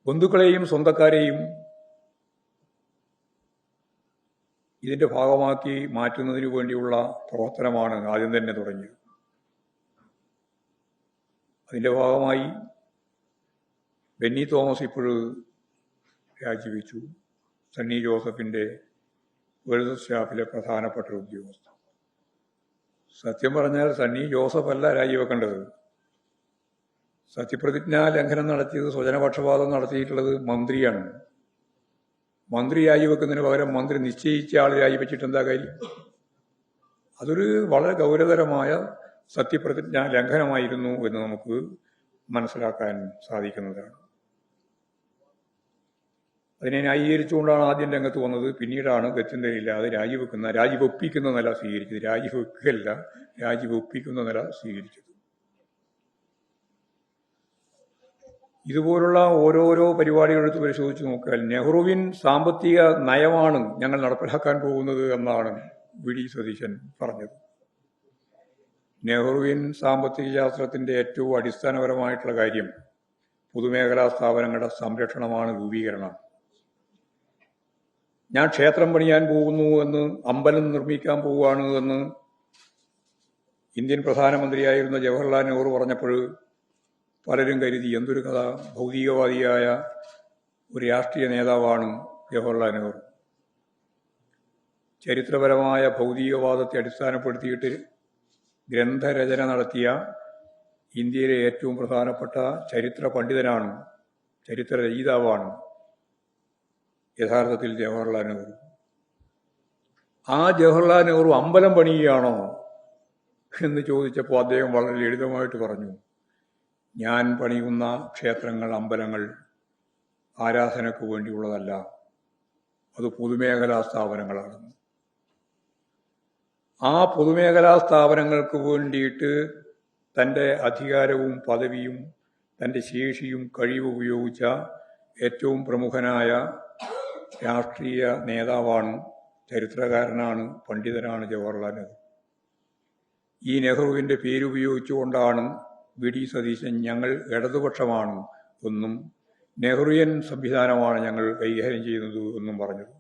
ബന്ധുക്കളെയും സ്വന്തക്കാരെയും ഇതിന്റെ ഭാഗമാക്കി മാറ്റുന്നതിനു വേണ്ടിയുള്ള പ്രവർത്തനമാണ് ആദ്യം തന്നെ തുടങ്ങിയത്. അതിന്റെ ഭാഗമായി ബെന്നി തോമസ് ഇപ്പോഴും രാജിവെച്ചു. സണ്ണി ജോസഫിന്റെ വെൽനസ് സ്റ്റാഫിലെ പ്രധാനപ്പെട്ട ഉദ്യോഗസ്ഥ. സത്യം പറഞ്ഞാൽ സണ്ണി ജോസഫ് അല്ല രാജിവെക്കേണ്ടത്. സത്യപ്രതിജ്ഞാ ലംഘനം നടത്തിയത്, സ്വജനപക്ഷപാതം നടത്തിയിട്ടുള്ളത് മന്ത്രിയാണ്. മന്ത്രി രാജിവെക്കുന്നതിന് പകരം മന്ത്രി നിശ്ചയിച്ച ആൾ രാജിവെച്ചിട്ട് എന്താ കാര്യം? അതൊരു വളരെ ഗൗരവതരമായ സത്യപ്രതിജ്ഞാ ലംഘനമായിരുന്നു എന്ന് നമുക്ക് മനസ്സിലാക്കാൻ സാധിക്കുന്നതാണ്. അതിനെ ന്യായീകരിച്ചുകൊണ്ടാണ് ആദ്യം രംഗത്ത് വന്നത്. പിന്നീടാണ് ഗത്യന്തരമില്ലാതെ രാജിവെപ്പിക്കുന്ന നില സ്വീകരിച്ചത്. രാജിവെക്കുകയല്ല, രാജിവെപ്പിക്കുന്ന നില സ്വീകരിച്ചത്. ഇതുപോലുള്ള ഓരോരോ പരിപാടികളെടുത്ത് പരിശോധിച്ച് നോക്കിയാൽ നെഹ്റുവിൻ സാമ്പത്തിക നയമാണ് ഞങ്ങൾ നടപ്പിലാക്കാൻ പോകുന്നത് എന്നാണ് വി.ഡി. സതീശൻ പറഞ്ഞത്. നെഹ്റുവിൻ സാമ്പത്തിക ശാസ്ത്രത്തിന്റെ ഏറ്റവും അടിസ്ഥാനപരമായിട്ടുള്ള കാര്യം പൊതുമേഖലാ സ്ഥാപനങ്ങളുടെ സംരക്ഷണമാണ്, രൂപീകരണം. ഞാൻ ക്ഷേത്രം പണിയാൻ പോകുന്നു എന്ന്, അമ്പലം നിർമ്മിക്കാൻ പോവുകയാണ് എന്ന് ഇന്ത്യൻ പ്രധാനമന്ത്രിയായിരുന്ന ജവഹർലാൽ നെഹ്റു പറഞ്ഞപ്പോൾ പലരും കരുതി എന്തൊരു കഥ, ഭൗതികവാദിയായ ഒരു രാഷ്ട്രീയ നേതാവാണ് ജവഹർലാൽ നെഹ്റു. ചരിത്രപരമായ ഭൗതികവാദത്തെ അടിസ്ഥാനപ്പെടുത്തിയിട്ട് ഗ്രന്ഥരചന നടത്തിയ ഇന്ത്യയിലെ ഏറ്റവും പ്രധാനപ്പെട്ട ചരിത്ര പണ്ഡിതനാണ്, ചരിത്ര രചയിതാവാണ് യഥാർത്ഥത്തിൽ ജവഹർലാൽ നെഹ്റു. ആ ജവഹർലാൽ നെഹ്റു അമ്പലം പണിയുകയാണോ എന്ന് ചോദിച്ചപ്പോൾ അദ്ദേഹം വളരെ ലളിതമായിട്ട് പറഞ്ഞു, ഞാൻ പണിയുന്ന ക്ഷേത്രങ്ങൾ, അമ്പലങ്ങൾ ആരാധനയ്ക്ക് വേണ്ടിയുള്ളതല്ല, അത് പൊതുമേഖലാ സ്ഥാപനങ്ങളാണ്. ആ പൊതുമേഖലാ സ്ഥാപനങ്ങൾക്ക് വേണ്ടിയിട്ട് തൻ്റെ അധികാരവും പദവിയും തൻ്റെ ശേഷിയും കഴിവും ഉപയോഗിച്ച ഏറ്റവും പ്രമുഖനായ രാഷ്ട്രീയ നേതാവാണ്, ചരിത്രകാരനാണ്, പണ്ഡിതനാണ് ജവഹർലാൽ നെഹ്റു. ഈ നെഹ്റുവിൻ്റെ പേരുപയോഗിച്ചുകൊണ്ടാണ് വി.ഡി. സതീശൻ ഞങ്ങൾ ഇടതുപക്ഷമാണ് എന്നും നെഹ്റുവിയൻ സംവിധാനമാണ് ഞങ്ങൾ കൈകാര്യം ചെയ്യുന്നത് എന്നും പറഞ്ഞത്.